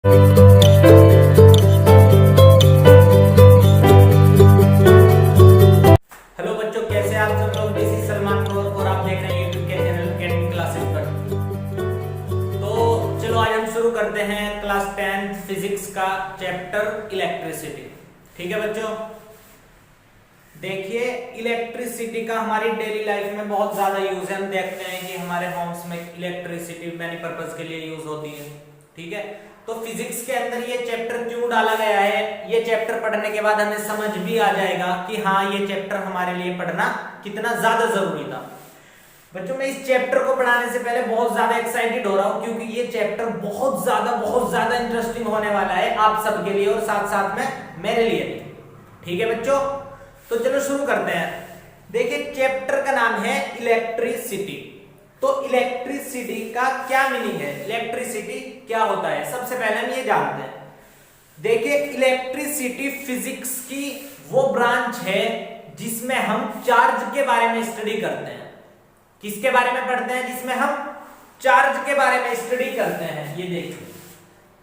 Hello बच्चों, कैसे आप सब लोग। दिस इज सलमान कौर और आप देख रहे हैं यूट्यूब के चैनल कैट क्लासेस पर। तो चलो आज हम शुरू करते हैं क्लास 10 फिजिक्स का चैप्टर इलेक्ट्रिसिटी। ठीक है बच्चों, देखिए इलेक्ट्रिसिटी का हमारी डेली लाइफ में बहुत ज्यादा यूज है। हम देखते हैं कि हमारे होम्स में इलेक्ट्रिसिटी मैनी पर्पज के लिए यूज होती है। ठीक है, तो फिजिक्स के अंदर ये चैप्टर क्यों डाला गया है, ये चैप्टर पढ़ने के बाद हमें समझ भी आ जाएगा कि हाँ ये चैप्टर हमारे लिए पढ़ना कितना ज्यादा जरूरी था। बच्चों मैं इस चैप्टर को पढ़ाने से पहले बहुत ज्यादा एक्साइटेड हो रहा हूं, क्योंकि ये चैप्टर बहुत ज्यादा इंटरेस्टिंग होने वाला है आप सबके लिए और साथ साथ में मेरे लिए भी। ठीक है बच्चों, तो चलो शुरू करते हैं। देखिए चैप्टर का नाम है इलेक्ट्रिसिटी। तो इलेक्ट्रिसिटी का क्या मीनिंग है, इलेक्ट्रिसिटी क्या होता है, सबसे पहले हम ये जानते हैं। देखिए इलेक्ट्रिसिटी फिजिक्स की वो ब्रांच है जिसमें हम चार्ज के बारे में स्टडी करते हैं। किसके बारे में पढ़ते हैं, जिसमें हम चार्ज के बारे में स्टडी करते हैं। ये देखिए,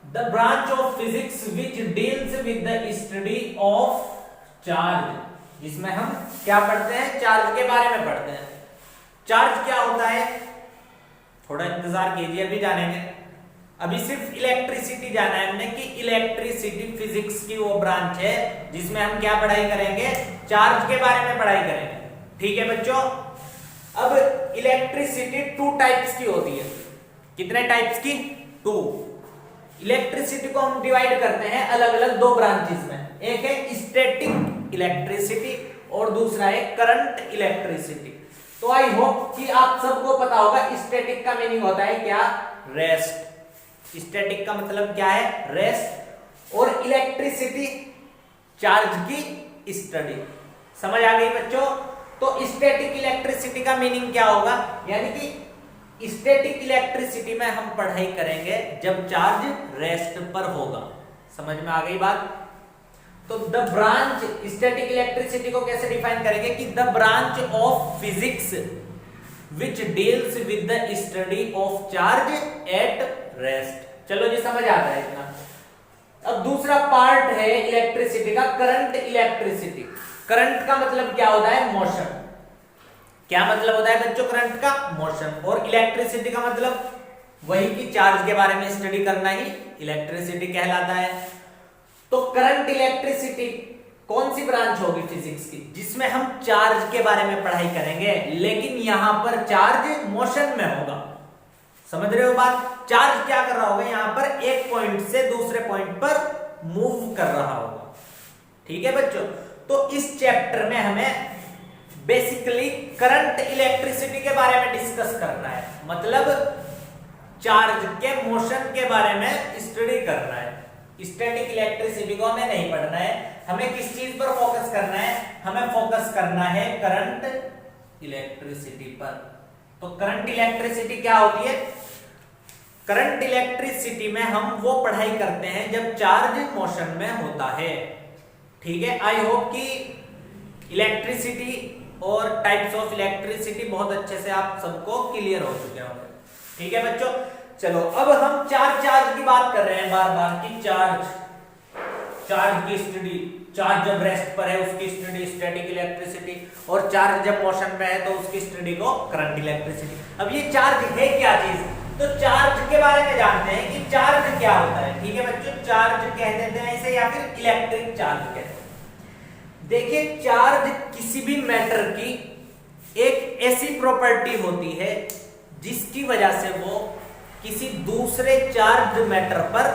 the branch of physics which deals with the study of charge, जिसमें हम क्या पढ़ते हैं, चार्ज के बारे में पढ़ते हैं। चार्ज क्या होता है, थोड़ा इंतजार कीजिए, अभी जानेंगे। अभी सिर्फ इलेक्ट्रिसिटी जाना है हमने कि इलेक्ट्रिसिटी फिजिक्स की वो ब्रांच है जिसमें हम क्या पढ़ाई करेंगे, चार्ज के बारे में पढ़ाई करेंगे। ठीक है बच्चों, अब इलेक्ट्रिसिटी टू टाइप्स की होती है। कितने टाइप्स की, टू। इलेक्ट्रिसिटी को हम डिवाइड करते हैं अलग अलग दो ब्रांचेस में। एक है स्टैटिक इलेक्ट्रिसिटी और दूसरा है करंट इलेक्ट्रिसिटी। तो आई होप कि आप सबको पता होगा स्टैटिक का मीनिंग होता है क्या, रेस्ट। स्टैटिक का मतलब क्या है, रेस्ट। और इलेक्ट्रिसिटी चार्ज की स्टडी। समझ आ गई बच्चों। तो स्टैटिक इलेक्ट्रिसिटी का मीनिंग क्या होगा, यानी कि स्टैटिक इलेक्ट्रिसिटी में हम पढ़ाई करेंगे जब चार्ज रेस्ट पर होगा। समझ में आ गई बात। तो द ब्रांच, स्टैटिक इलेक्ट्रिसिटी को कैसे डिफाइन करेंगे कि the branch of physics which deals with the study of charge at rest. चलो जी समझ आता है इतना। अब दूसरा पार्ट है इलेक्ट्रिसिटी का, करंट इलेक्ट्रिसिटी। करंट का मतलब क्या होता है, मोशन। क्या मतलब होता है बच्चों करंट का, मोशन। और इलेक्ट्रिसिटी का मतलब वही कि चार्ज के बारे में स्टडी करना ही इलेक्ट्रिसिटी कहलाता है। तो करंट इलेक्ट्रिसिटी कौन सी ब्रांच होगी फिजिक्स की, जिसमें हम चार्ज के बारे में पढ़ाई करेंगे, लेकिन यहां पर चार्ज मोशन में होगा। समझ रहे हो बात, चार्ज क्या कर रहा होगा, यहां पर एक पॉइंट से दूसरे पॉइंट पर मूव कर रहा होगा। ठीक है बच्चों, तो इस चैप्टर में हमें बेसिकली करंट इलेक्ट्रिसिटी के बारे में डिस्कस करना है। मतलब चार्ज के मोशन के बारे में स्टडी करना है। स्टैटिक इलेक्ट्रिसिटी को हमें नहीं पढ़ना है। हमें किस चीज पर फोकस करना है, हमें फोकस करना है करंट इलेक्ट्रिसिटी पर। तो करंट इलेक्ट्रिसिटी क्या होती है, करंट इलेक्ट्रिसिटी में हम वो पढ़ाई करते हैं जब चार्ज मोशन में होता है। ठीक है, आई होप कि इलेक्ट्रिसिटी और टाइप्स ऑफ इलेक्ट्रिसिटी बहुत अच्छे से आप सबको क्लियर हो चुके होंगे। ठीक है बच्चों, चलो अब हम चार्ज की बात कर रहे हैं बार बार कि चार्ज की स्टडी, चार्ज जब रेस्ट पर है उसकी स्टडी स्टैटिक इलेक्ट्रिसिटी, और चार्ज जब मोशन में है तो उसकी स्टडी को करंट इलेक्ट्रिसिटी। अब ये चार्ज है क्या चीज, तो चार्ज के बारे में जानते हैं कि चार्ज क्या होता है। ठीक है बच्चों, चार्ज कह देते हैं इसे या फिर इलेक्ट्रिक चार्ज कहते हैं। देखिए चार्ज किसी भी मैटर की एक ऐसी प्रॉपर्टी होती है जिसकी वजह से वो किसी दूसरे चार्ज मैटर पर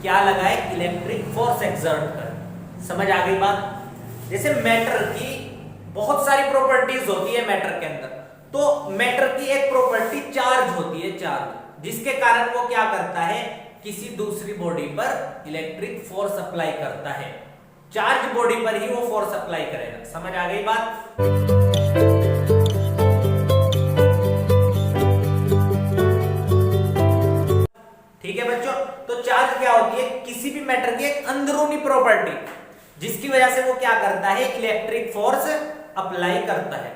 क्या लगाए, इलेक्ट्रिक फोर्स एक्सर्ट कर। समझ आ गई बात। जैसे मैटर की बहुत सारी प्रॉपर्टीज होती है मैटर के अंदर, तो मैटर की एक प्रॉपर्टी चार्ज होती है, चार्ज, जिसके कारण वो क्या करता है, किसी दूसरी बॉडी पर इलेक्ट्रिक फोर्स अप्लाई करता है। चार्ज बॉडी पर ही वो फोर्स अप्लाई करेगा। समझ आ गई बात। ठीक है बच्चों, तो चार्ज क्या होती है, किसी भी मैटर की एक अंदरूनी प्रॉपर्टी जिसकी वजह से वो क्या करता है, इलेक्ट्रिक फोर्स अप्लाई करता है।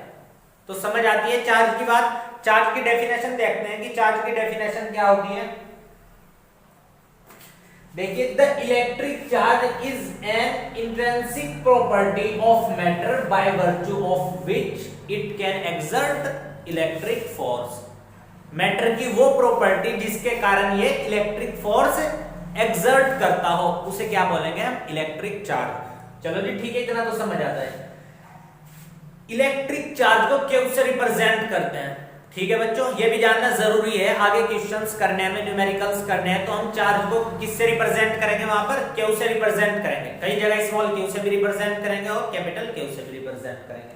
तो समझ आती है चार्ज की बात। चार्ज की डेफिनेशन देखते हैं कि चार्ज की डेफिनेशन क्या होती है। देखिए, the electric charge is an intrinsic property of matter by virtue of which it can exert electric force. Matter की वो प्रॉपर्टी जिसके कारण ये इलेक्ट्रिक फोर्स एक्सर्ट करता हो उसे क्या बोलेंगे हम? Electric charge. चलो जी ठीक है, इतना तो समझ आता है। इलेक्ट्रिक चार्ज को क्यू से रिप्रेजेंट करते हैं, ठीक है बच्चों, ये भी जानना जरूरी है। आगे क्वेश्चंस करने में, न्यूमेरिकल्स करने हैं, तो हम चार्ज को किससे रिप्रेजेंट करेंगे? वहां पर क्यू से रिप्रेजेंट करेंगे। कई जगह स्मॉल क्यू से भी रिप्रेजेंट करेंगे और कैपिटल क्यू से भी रिप्रेजेंट करेंगे।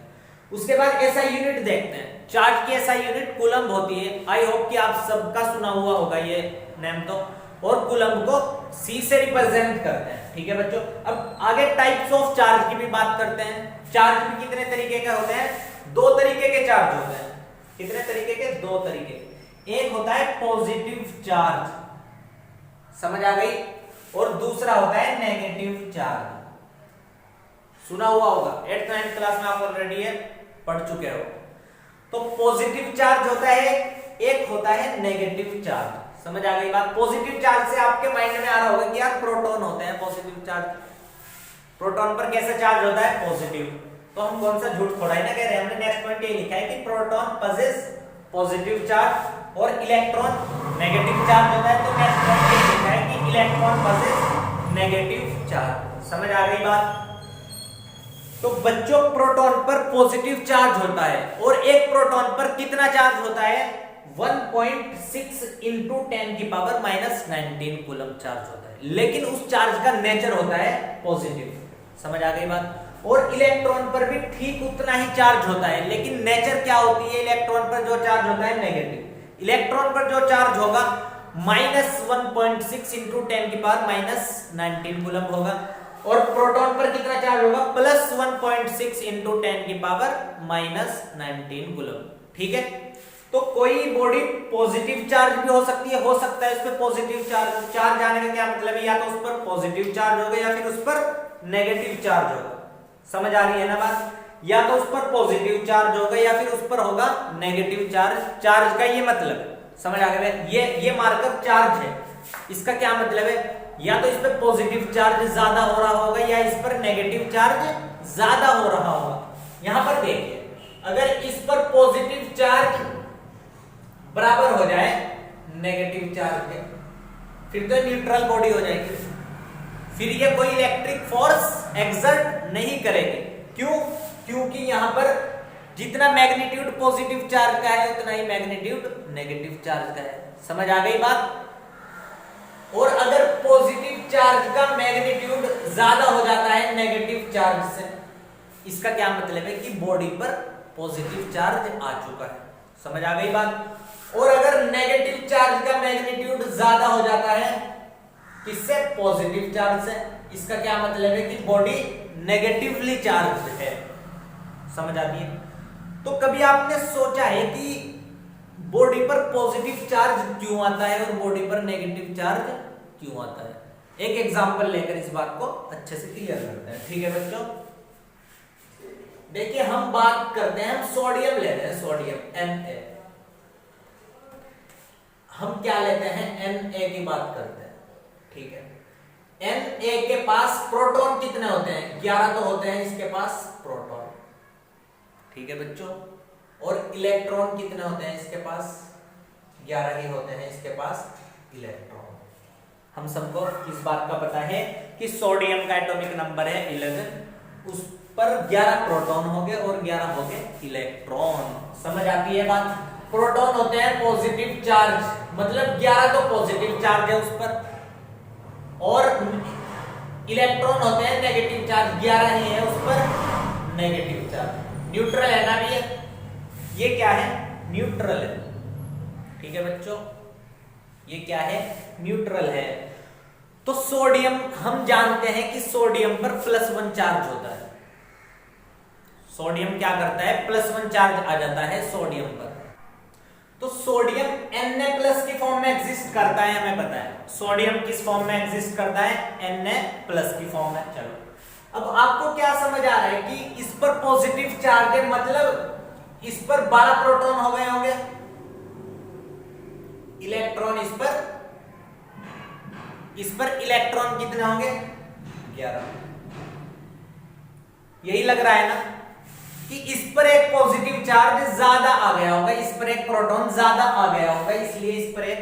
उसके बाद एसआई यूनिट देखते हैं। चार्ज की एसआई यूनिट कूलम्ब होती है। आई होप कि आप सबका सुना हुआ होगा ये नेम तो। और कूलम्ब को सी से रिप्रेजेंट करते हैं, ठीक है बच्चों। अब आगे टाइप्स ऑफ चार्ज की भी बात करते हैं। चार्ज भी कितने तरीके के होते हैं? दो तरीके के चार्ज होते हैं। कितने तरीके के? दो तरीके। एक होता है पॉजिटिव चार्ज, समझ आ गई, और दूसरा होता है नेगेटिव चार्ज। सुना हुआ होगा, 8th 9th क्लास में आप ऑलरेडी ये पढ़ चुके हो। तो पॉजिटिव चार्ज होता है, एक होता है नेगेटिव चार्ज। समझ आ गई बात? पॉजिटिव चार्ज से आपके माइंड में आ रहा होगा कि यार प्रोटॉन होते हैं पॉजिटिव चार्ज। प्रोटॉन पर कैसा चार्ज होता है? पॉजिटिव। तो हम कौन सा झूठ थोड़ा ही ना कह रहे हैं, हमने नेक्स्ट पॉइंट ये लिखा है कि प्रोटॉन पजेस पॉजिटिव चार्ज और इलेक्ट्रॉन नेगेटिव चार्ज होता है। तो नेक्स्ट पॉइंट ये लिखा है कि इलेक्ट्रॉन पजेस नेगेटिव चार्ज। समझ आ गई बात? तो बच्चों, प्रोटॉन पर पॉजिटिव चार्ज होता है और एक प्रोटॉन पर कितना चार्ज होता है? 1.6 इंटू 10 की पावर -19 कूलम्ब चार्ज होता है। लेकिन उस चार्ज का नेचर होता है पॉजिटिव। समझ आ गई बात? और इलेक्ट्रॉन पर भी ठीक उतना ही चार्ज होता है, लेकिन नेचर क्या होती है? इलेक्ट्रॉन पर जो चार्ज होता है नेगेटिव। इलेक्ट्रॉन पर जो चार्ज होगा -1.6 इंटू 10 की पावर -19 कूलम्ब होगा। और प्रोटॉन पर कितना चार्ज होगा? +1.6 इंटू 10 की पावर -19 कूलम्ब। ठीक है, तो कोई बॉडी पॉजिटिव चार्ज भी हो सकती है, हो सकता है उस पर पॉजिटिव चार्ज। चार्ज आने का क्या मतलब है? या तो उस पर पॉजिटिव चार्ज होगा या फिर उस पर नेगेटिव चार्ज होगा। समझ आ रही है ना बात? या तो उस पर पॉजिटिव चार्ज होगा या फिर उस पर होगा नेगेटिव चार्ज। चार्ज का ये मतलब समझ आ गया? ये मार्कर चार्ज है, इसका क्या मतलब है? या तो इस पर पॉजिटिव चार्ज ज्यादा हो रहा होगा या इस पर नेगेटिव चार्ज ज्यादा हो रहा होगा। यहां पर देखिए, अगर इस पर पॉजिटिव चार्ज बराबर हो जाए नेगेटिव चार्ज के, फिर तो न्यूट्रल बॉडी हो जाएगी। फिर ये कोई इलेक्ट्रिक फोर्स एक्सर्ट नहीं करेगी। क्यों? क्योंकि यहां पर जितना मैग्नीट्यूड पॉजिटिव चार्ज का है उतना ही मैग्नीट्यूड नेगेटिव चार्ज का है। समझ आ गई बात? और अगर पॉजिटिव चार्ज का मैग्नीट्यूड ज्यादा हो जाता है नेगेटिव चार्ज से, इसका क्या मतलब है? कि बॉडी पर पॉजिटिव चार्ज आ चुका है। समझ आ गई बात? और अगर नेगेटिव चार्ज का मैग्नीट्यूड ज्यादा हो जाता है किससे? पॉजिटिव चार्ज से, इसका क्या मतलब है? कि बॉडी नेगेटिवली चार्ज है। समझ आती है? तो कभी आपने सोचा है कि बॉडी पर पॉजिटिव चार्ज क्यों आता है और बॉडी पर नेगेटिव चार्ज क्यों आता है? एक एग्जांपल लेकर इस बात को अच्छे से क्लियर करते हैं। ठीक है बच्चों, देखिए हम बात करते हैं, हम सोडियम लेते हैं, सोडियम Na। हम क्या लेते हैं? Na की बात करते हैं। ठीक है, Na के पास प्रोटॉन कितने होते हैं? 11 तो होते हैं इसके पास प्रोटॉन। ठीक है बच्चों, और इलेक्ट्रॉन कितने होते हैं इसके पास? 11 ही होते हैं इसके पास इलेक्ट्रॉन। हम सबको इस बात का पता है कि सोडियम का एटॉमिक नंबर है 11, उस पर 11 प्रोटॉन हो गए और 11 हो गए इलेक्ट्रॉन। समझ आती है बात? प्रोटॉन होते हैं पॉजिटिव चार्ज, मतलब 11 तो पॉजिटिव चार्ज है उस पर, और इलेक्ट्रॉन होते हैं नेगेटिव चार्ज, 11 ही है उस पर नेगेटिव चार्ज। न्यूट्रल है ना भैया? ये क्या है? न्यूट्रल है। ठीक है बच्चों, ये क्या है? न्यूट्रल है। तो सोडियम, हम जानते हैं कि सोडियम पर +1 चार्ज होता है। सोडियम क्या करता है? +1 चार्ज आ जाता है सोडियम पर। तो सोडियम Na+ की फॉर्म में एग्जिस्ट करता है, हमें पता है। सोडियम किस फॉर्म में एग्जिस्ट करता है? Na+ की फॉर्म में। चलो, अब आपको क्या समझ आ रहा है कि इस पर पॉजिटिव चार्ज है, मतलब इस पर 12 प्रोटॉन हो गए होंगे, इलेक्ट्रॉन इस पर इस पर इलेक्ट्रॉन कितने होंगे? 11। यही लग रहा है ना कि इस पर एक पॉजिटिव चार्ज ज्यादा आ गया होगा, इस पर एक प्रोटॉन ज्यादा आ गया होगा, इसलिए इस पर एक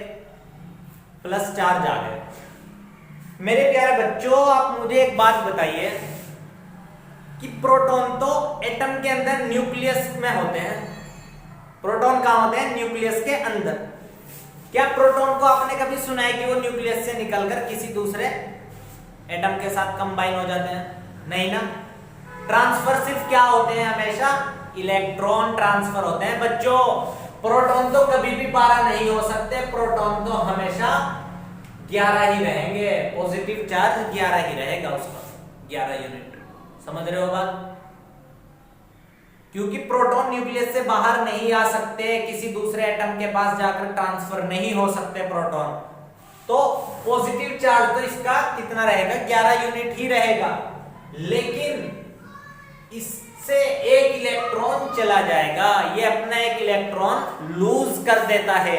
प्लस चार्ज आ गया। मेरे प्यारे बच्चों, आप मुझे एक बात बताइए कि प्रोटॉन तो एटम के अंदर न्यूक्लियस में होते हैं। प्रोटॉन कहां होते हैं? न्यूक्लियस के अंदर। क्या प्रोटॉन को आपने कभी सुना है कि वो न्यूक्लियस से निकलकर किसी दूसरे एटम के साथ कंबाइन हो जाते हैं? नहीं ना। ट्रांसफर सिर्फ क्या होते हैं? हमेशा इलेक्ट्रॉन ट्रांसफर होते हैं बच्चों। प्रोटॉन तो कभी भी 12 नहीं हो सकते, प्रोटॉन तो हमेशा 11 ही रहेंगे। पॉजिटिव चार्ज 11 ही रहेगा उसका, 11 यूनिट। समझ रहे हो बात? क्योंकि प्रोटॉन न्यूक्लियस से बाहर नहीं आ सकते, किसी दूसरे एटम के पास जाकर ट्रांसफर नहीं हो सकते प्रोटॉन, तो पॉजिटिव चार्ज तो इसका कितना रहेगा? 11 यूनिट ही रहेगा। लेकिन इससे एक इलेक्ट्रॉन चला जाएगा, ये अपना एक इलेक्ट्रॉन लूज कर देता है।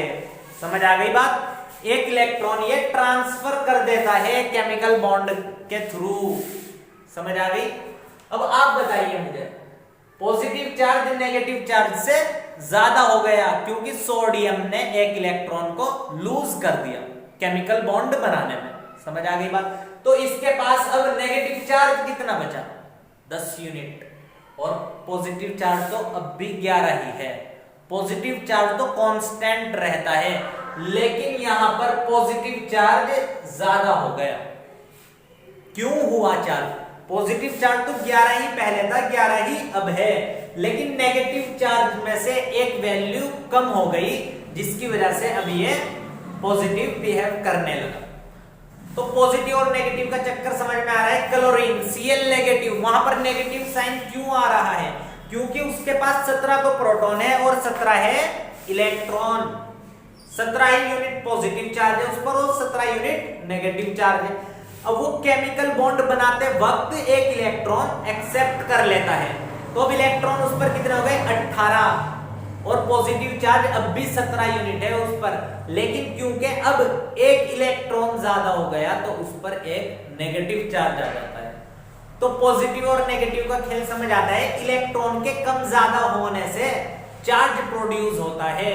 समझ आ गई बात? एक इलेक्ट्रॉन ये ट्रांसफर कर देता है केमिकल बॉन्ड के थ्रू। समझ आ गई? अब आप बताइए मुझे, पॉजिटिव चार्ज नेगेटिव चार्ज से ज्यादा हो गया क्योंकि सोडियम ने एक इलेक्ट्रॉन को लूज कर दिया केमिकल बॉन्ड बनाने में। समझ आ गई बात? तो इसके पास अब नेगेटिव चार्ज कितना बचा? 10 यूनिट। और पॉजिटिव चार्ज तो अब भी 11 ही है। पॉजिटिव चार्ज तो कांस्टेंट रहता है, लेकिन यहां पर पॉजिटिव चार्ज ज्यादा हो गया। क्यों हुआ चार्ज? पॉजिटिव चार्ज तो 11 ही पहले था, 11 ही अब है, लेकिन नेगेटिव चार्ज में से एक वैल्यू कम हो गई, जिसकी वजह से अब ये पॉजिटिव बिहेव करने लगा। तो पॉजिटिव और नेगेटिव का चक्कर समझ में आ रहा है? क्लोरीन Cl नेगेटिव, वहां पर नेगेटिव साइन क्यों आ रहा है? क्योंकि उसके पास 17 तो प्रोटॉन है और 17 है इलेक्ट्रॉन। 17 ही यूनिट पॉजिटिव चार्ज है उस पर और 17 यूनिट नेगेटिव चार्ज है। अब वो केमिकल बॉन्ड बनाते वक्त एक इलेक्ट्रॉन एक्सेप्ट कर लेता है, तो अब इलेक्ट्रॉन उस पर कितने हो गए? 18। और पॉजिटिव चार्ज अब भी 17 यूनिट है उस पर, लेकिन क्योंकि अब एक इलेक्ट्रॉन ज्यादा हो गया तो उस पर एक नेगेटिव चार्ज आ जाता है। तो पॉजिटिव और नेगेटिव का खेल समझ आता है। इलेक्ट्रॉन के कम ज्यादा होने से चार्ज प्रोड्यूस होता है।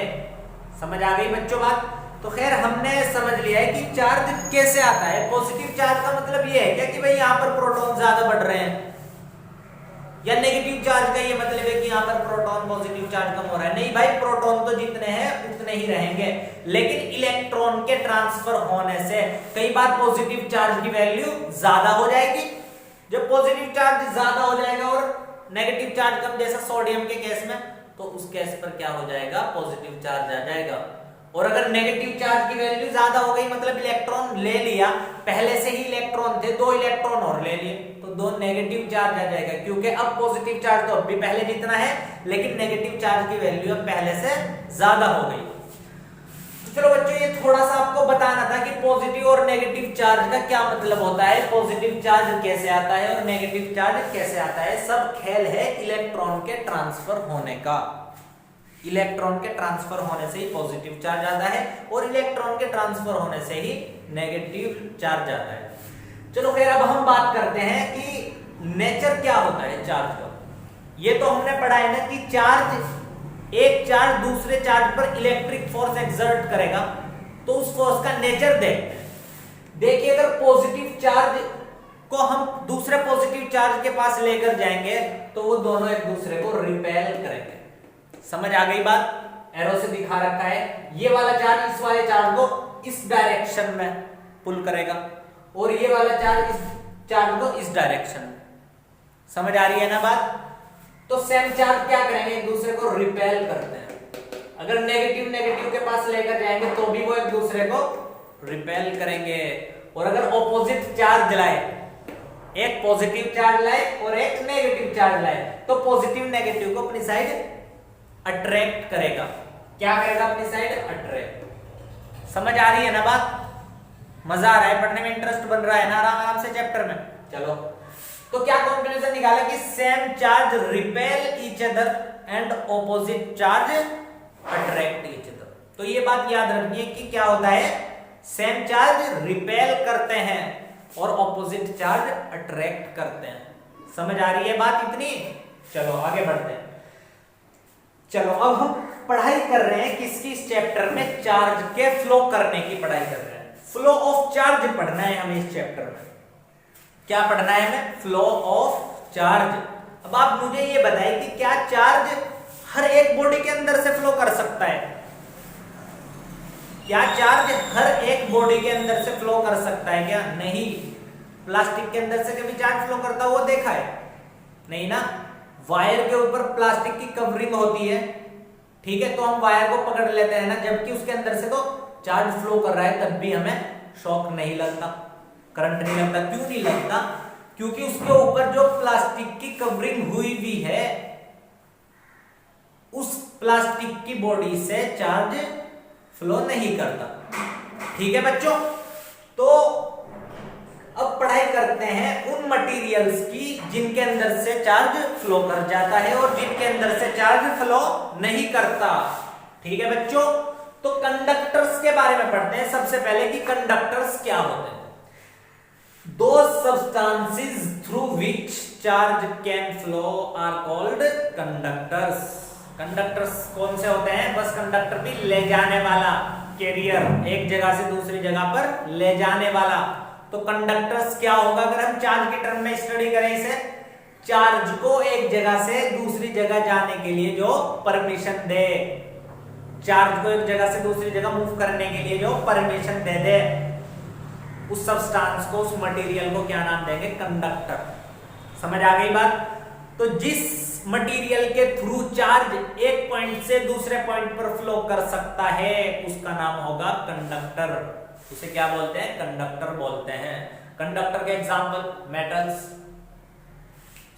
समझ आ गई बच्चों बात? तो खैर हमने समझ लिया है कि चार्ज कैसे आता है। पॉजिटिव चार्ज का मतलब ये है क्या कि भाई यहाँ पर प्रोटॉन ज्यादा बढ़ रहे हैं, या नेगेटिव चार्ज का ये मतलब है कि यहाँ पर प्रोटॉन पॉजिटिव चार्ज कम हो रहा है? नहीं भाई, प्रोटॉन तो जितने हैं उतने ही रहेंगे, लेकिन इलेक्ट्रॉन के ट्रांसफर होने से कई बार पॉजिटिव चार्ज की वैल्यू ज्यादा हो जाएगी। जब पॉजिटिव चार्ज ज्यादा हो जाएगा और नेगेटिव चार्ज कम, जैसा सोडियम के केस में, तो उस केस पर क्या हो जाएगा? पॉजिटिव चार्ज आ जाएगा। और अगर नेगेटिव चार्ज की वैल्यू ज्यादा हो गई, मतलब इलेक्ट्रॉन ले लिया, पहले से ही इलेक्ट्रॉन थे, 2 इलेक्ट्रॉन और ले लिए, तो 2 नेगेटिव चार्ज आ जाएगा, क्योंकि अब पॉजिटिव चार्ज तो अब भी पहले जितना है, लेकिन नेगेटिव चार्ज की वैल्यू अब पहले से ज्यादा हो गई। तो चलो बच्चों, ये थोड़ा सा आपको बताना था कि पॉजिटिव और नेगेटिव चार्ज का क्या मतलब होता है, पॉजिटिव चार्ज कैसे आता है और नेगेटिव चार्ज कैसे आता है। सब खेल है इलेक्ट्रॉन के ट्रांसफर होने का। इलेक्ट्रॉन के ट्रांसफर होने से ही पॉजिटिव चार्ज आता है और इलेक्ट्रॉन के ट्रांसफर होने से ही नेगेटिव चार्ज आता है। चलो खैर, अब हम बात करते हैं कि नेचर क्या होता है चार्ज का। ये तो हमने पढ़ा है ना कि एक चार्ज दूसरे चार्ज पर इलेक्ट्रिक फोर्स एक्सर्ट करेगा, तो उस फोर्स का नेचर देखते हैं। देखिए, अगर पॉजिटिव चार्ज को हम दूसरे पॉजिटिव चार्ज के पास लेकर जाएंगे तो वो दोनों एक दूसरे को रिपेल करेंगे। समझ आ गई बात? एरो से दिखा रखा है, ये वाला चार्ज इस वाले चार्ज को इस डायरेक्शन में पुल करेगा और ये वाला चार्ज इस चार्ज को इस डायरेक्शन में। समझ आ रही है ना बात? तो सेम चार्ज क्या करेंगे? एक दूसरे को रिपेल करते हैं। अगर नेगेटिव नेगेटिव के पास लेकर जाएंगे तो भी वो एक दूसरे को रिपेल करेंगे। और अगर ऑपोजिट चार्ज लाए, एक पॉजिटिव चार्ज लाए और एक नेगेटिव चार्ज लाए, तो पॉजिटिव नेगेटिव को अपनी साइड अट्रैक्ट करेगा। क्या करेगा? अपनी साइड अट्रैक्ट। समझ आ रही है ना बात? मजा आ रहा है पढ़ने में, इंटरेस्ट बन रहा है ना आराम आराम से चैप्टर में? चलो, तो क्या कंक्लूजन निकाला कि same charge repel each other and opposite charge attract each other. तो ये बात याद रखिए कि क्या होता है, सेम चार्ज रिपेल करते हैं और ऑपोजिट चार्ज अट्रैक्ट करते हैं। समझ आ रही है बात इतनी? चलो आगे बढ़ते हैं। चलो अब हम पढ़ाई कर रहे हैं किसकी? इस चैप्टर में चार्ज के फ्लो करने की पढ़ाई कर रहे हैं। फ्लो ऑफ चार्ज पढ़ना है हमें इस चैप्टर में। क्या पढ़ना है हमें? Flow of charge. अब आप मुझे ये बताइए कि क्या चार्ज हर एक बॉडी के अंदर से फ्लो कर सकता है? क्या चार्ज हर एक बॉडी के अंदर से फ्लो कर सकता है क्या? नहीं। प्लास्टिक के अंदर से कभी चार्ज फ्लो करता हुआ देखा है? नहीं ना। वायर के ऊपर प्लास्टिक की कवरिंग होती है, ठीक है, तो हम वायर को पकड़ लेते हैं ना, जबकि उसके अंदर से तो चार्ज फ्लो कर रहा है, तब भी हमें शॉक नहीं लगता, करंट नहीं लगता। क्यों नहीं लगता? क्योंकि उसके ऊपर जो प्लास्टिक की कवरिंग हुई भी है, उस प्लास्टिक की बॉडी से चार्ज फ्लो नहीं करता। ठीक है बच्चों, तो अब पढ़ाई करते हैं उन मटेरियल्स की जिनके अंदर से चार्ज फ्लो कर जाता है और जिनके अंदर से चार्ज फ्लो नहीं करता। ठीक है बच्चों, तो कंडक्टर्स के बारे में पढ़ते हैं सबसे पहले कि कंडक्टर्स क्या होते हैं। Those substances through which charge can flow are called conductors. Conductors कौन से होते हैं? बस कंडक्टर भी ले जाने वाला, कैरियर, एक जगह से दूसरी जगह पर ले जाने वाला। तो कंडक्टर्स क्या होगा अगर हम चार्ज के टर्म में स्टडी करें इसे? चार्ज को एक जगह से दूसरी जगह जाने के लिए जो परमिशन दे, चार्ज को एक जगह से दूसरी जगह मूव करने के लिए जो परमिशन दे दे, उस सब्सटेंस को, उस मटेरियल को क्या नाम देंगे? कंडक्टर। समझ आ गई बात? तो जिस मटेरियल के थ्रू चार्ज एक पॉइंट से दूसरे पॉइंट पर फ्लो कर सकता है उसका नाम होगा कंडक्टर। उसे क्या बोलते हैं? कंडक्टर बोलते हैं। कंडक्टर के example metals,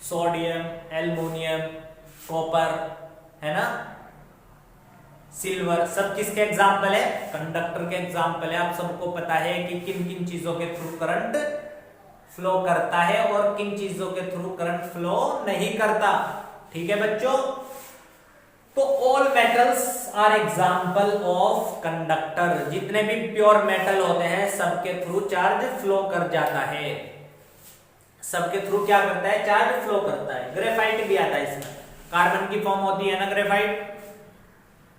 sodium, aluminium, copper, है ना, सिल्वर, सब किसके एग्जाम्पल है? कंडक्टर के एग्जाम्पल है। आप सबको पता है कि किन किन चीजों के थ्रू करंट फ्लो करता है और किन चीजों के थ्रू करंट फ्लो नहीं करता। ठीक है बच्चों, तो all metals are example of conductor. जितने भी प्योर मेटल होते हैं सबके थ्रू चार्ज फ्लो कर जाता है। सबके थ्रू क्या करता है? चार्ज फ्लो करता है। ग्रेफाइट भी आता है इसमें, कार्बन की फॉर्म होती है ना ग्रेफाइट,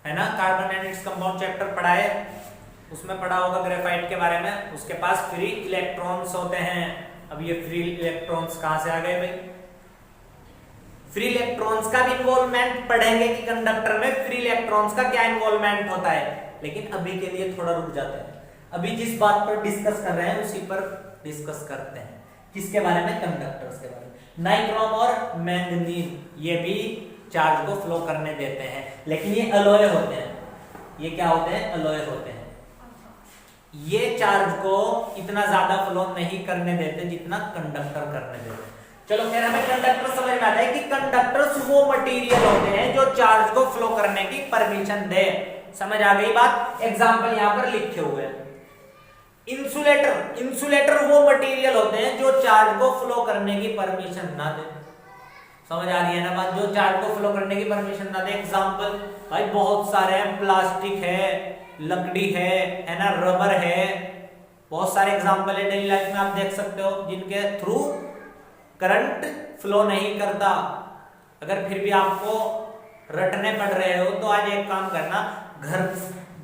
है ना, carbon and its compound chapter पढ़ा है, उसमें पढ़ा होगा ग्रेफाइट के बारे में। उसके पास फ्री इलेक्ट्रॉन्स होते हैं। अब ये फ्री इलेक्ट्रॉन्स कहां से आ गए भाई? फ्री इलेक्ट्रॉन्स का भी इन्वॉल्वमेंट पढ़ेंगे कि कंडक्टर में फ्री इलेक्ट्रॉन्स का क्या इन्वॉल्वमेंट होता है, लेकिन अभी के लिए थोड़ा रुक जाते हैं। अभी जिस बात पर डिस्कस कर रहे हैं उसी पर डिस्कस करते हैं। किसके बारे में? कंडक्टर्स के बारे में। नाइक्रोम और मैंगनीज ये भी चार्ज को फ्लो करने देते हैं, लेकिन ये अलॉय होते हैं। ये क्या होते हैं? अलॉय होते हैं। ये चार्ज को इतना ज्यादा फ्लो नहीं करने देते जितना कंडक्टर करने देते हैं। चलो फिर हमें कंडक्टर समझ में आता है कि कंडक्टर्स वो मटेरियल होते हैं जो चार्ज को फ्लो करने की परमिशन दे। समझ आ गई बात? एग्जांपल यहां पर लिखे हुए हैं। इंसुलेटर, इंसुलेटर वो मटेरियल होते हैं जो चार्ज को फ्लो करने की परमिशन ना दे। समझ आ रही है ना बात? जो चार्ज को फ्लो करने की परमिशन ना दे। एग्जांपल भाई बहुत सारे हैं, प्लास्टिक है, लकड़ी है ना, रबर है, बहुत सारे एग्जांपल है डेली लाइफ में आप देख सकते हो जिनके थ्रू करंट फ्लो नहीं करता। अगर फिर भी आपको रटने पड़ रहे हो तो आज एक काम करना,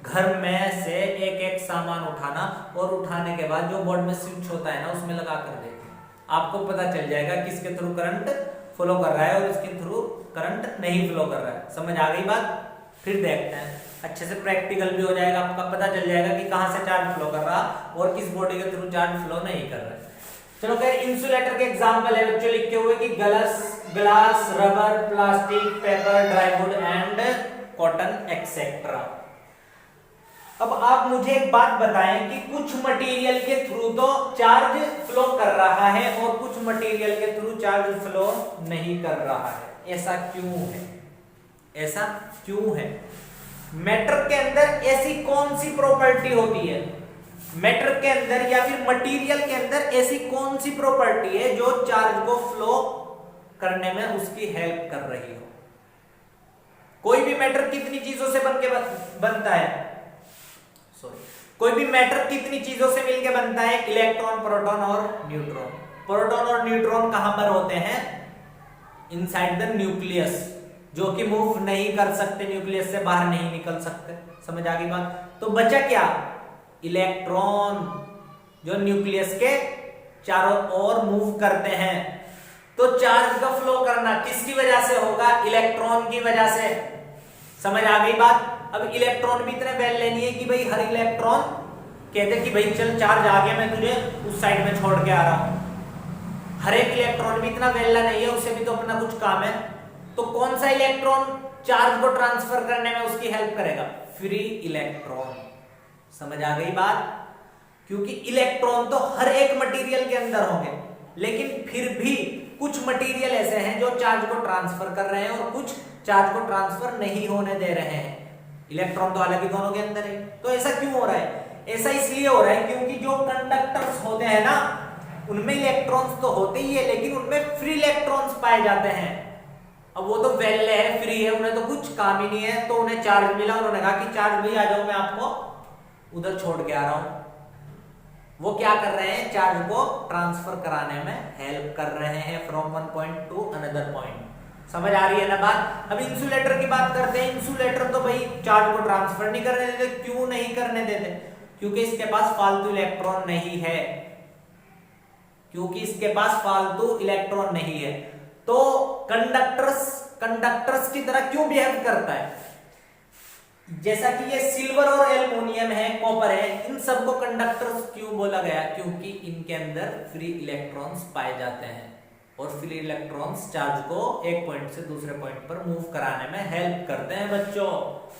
घर में से एक एक सामान उठाना और उठाने के बाद जो बोर्ड में स्विच होता है ना उसमें लगा कर देखना, आपको पता चल जाएगा किसके थ्रू करंट फ्लो कर रहा है और इसके थ्रू करंट नहीं फ्लो कर रहा है। समझ आ गई बात? फिर देखते हैं, अच्छे से प्रैक्टिकल भी हो जाएगा, आपका पता चल जाएगा कि कहां से चार्ज फ्लो कर रहा और किस बॉडी के थ्रू चार्ज फ्लो नहीं कर रहा है। चलो खैर, इंसुलेटर के एग्जांपल है बच्चों लिखे हुए कि glass, rubber, plastic, paper, dry wood and cotton etcetera. अब आप मुझे एक बात बताएं कि कुछ मटेरियल के थ्रू तो चार्ज फ्लो कर रहा है और कुछ मटेरियल के थ्रू चार्ज फ्लो नहीं कर रहा है। ऐसा क्यों है? ऐसा क्यों है? मैटर के अंदर ऐसी कौन सी प्रॉपर्टी होती है, मैटर के अंदर या फिर मटेरियल के अंदर ऐसी कौन सी प्रॉपर्टी है जो चार्ज को फ्लो करने में उसकी हेल्प कर रही हो? कोई भी मैटर कितनी चीजों से बनता है? सॉरी, कोई भी मैटर कितनी चीजों से मिलकर बनता है? इलेक्ट्रॉन, प्रोटॉन और न्यूट्रॉन। प्रोटॉन और न्यूट्रॉन कहां पर होते हैं? इनसाइड द न्यूक्लियस, जो कि मूव नहीं कर सकते, न्यूक्लियस से बाहर नहीं निकल सकते। समझ आ गई बात? तो बचा क्या? इलेक्ट्रॉन, जो न्यूक्लियस के चारों ओर मूव करते हैं। तो चार्ज का फ्लो करना किसकी वजह से होगा? इलेक्ट्रॉन की वजह से। समझ आ गई बात? अब इलेक्ट्रॉन भी इतने वैल्यू नहीं है कि भाई हर इलेक्ट्रॉन कहते कि भाई चल चार्ज आ गया, मैं तुझे उस साइड में छोड़ के आ रहा हूं। हर एक इलेक्ट्रॉन भी इतना वैल्यू नहीं है, उसे भी तो अपना कुछ काम है। तो कौन सा इलेक्ट्रॉन चार्ज को ट्रांसफर करने में उसकी हेल्प करेगा? Free electron. समझ आ गई बात? क्योंकि इलेक्ट्रॉन तो हर एक मटेरियल के अंदर होंगे, लेकिन फिर भी कुछ मटेरियल ऐसे हैं जो चार्ज को ट्रांसफर कर रहे हैं और कुछ चार्ज को ट्रांसफर नहीं होने दे रहे हैं। इलेक्ट्रॉन तो हालांकि दोनों के अंदर है। तो ऐसा क्यों हो रहा है? ऐसा इसलिए हो रहा है क्योंकि जो कंडक्टर्स होते हैं ना, उनमें इलेक्ट्रॉन्स तो होते ही है, लेकिन उनमें फ्री इलेक्ट्रॉन्स पाए जाते हैं। अब वो तो वैल्यू है, फ्री है, उन्हें तो कुछ काम ही नहीं है। तो उन्हें चार्ज मिला, उन्होंने कहा कि चार्ज भी आ जाओ, मैं आपको उधर छोड़ के आ रहा हूं। वो क्या कर रहे हैं? चार्ज को ट्रांसफर कराने में हेल्प कर रहे हैं from one point two another point. समझ आ रही है ना बात? अब इंसुलेटर की बात करते हैं। इंसुलेटर तो भाई चार्ज को ट्रांसफर नहीं करने देते। क्यों नहीं करने देते? क्योंकि इसके पास फालतू इलेक्ट्रॉन नहीं है। क्योंकि इसके पास फालतू इलेक्ट्रॉन नहीं है। तो कंडक्टर्स की तरह क्यों बिहेव करता है? जैसा कि ये सिल्वर और एल्युमिनियम है, कॉपर है, इन सबको कंडक्टर्स क्यों बोला गया? क्योंकि इनके अंदर फ्री इलेक्ट्रॉन्स पाए जाते हैं और फ्री इलेक्ट्रॉन्स चार्ज को एक पॉइंट से दूसरे पॉइंट पर मूव कराने में हेल्प करते हैं। बच्चों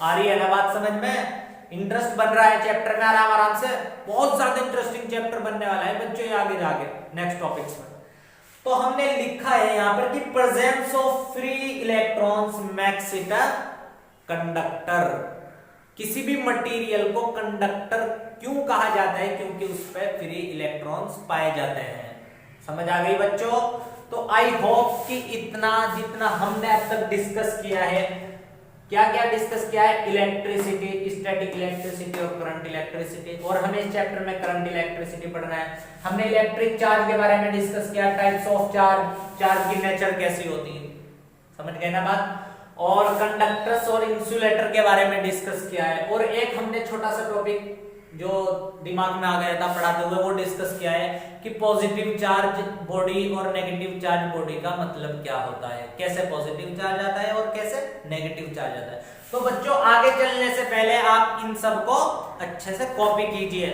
आ रही है ना बात समझ में? इंटरेस्ट बन रहा है चैप्टर में आराम आराम से। बहुत ज्यादा इंटरेस्टिंग चैप्टर बनने वाला है बच्चों, ये आगे जाके नेक्स्ट टॉपिक्स में। तो हमने लिखा है यहां पर कि presence of free electrons makes it a conductor. किसी भी मटेरियल को कंडक्टर क्यों कहा जाता है? क्योंकि उस पर फ्री इलेक्ट्रॉन्स पाए जाते हैं। समझ आ गई बच्चों? तो आई होप कि इतना जितना हमने अब तक डिस्कस किया है, क्या क्या डिस्कस किया है? इलेक्ट्रिसिटी, स्टैटिक इलेक्ट्रिसिटी और करंट इलेक्ट्रिसिटी। और हमें इस चैप्टर में करंट इलेक्ट्रिसिटी पढ़ना है। हमने इलेक्ट्रिक चार्ज के बारे में डिस्कस किया, टाइप्स ऑफ चार्ज, चार्ज की नेचर कैसी होती है। समझ गए ना बात? और कंडक्टर्स और इंसुलेटर के बारे में डिस्कस किया है। और एक हमने छोटा सा टॉपिक जो दिमाग में आ गया था पढ़ाते हुए, वो डिस्कस किया है कि पॉजिटिव चार्ज बॉडी और नेगेटिव चार्ज बॉडी का मतलब क्या होता है, कैसे पॉजिटिव चार्ज आता है और कैसे नेगेटिव चार्ज आता है। तो बच्चों आगे चलने से पहले आप इन सब को अच्छे से कॉपी कीजिए।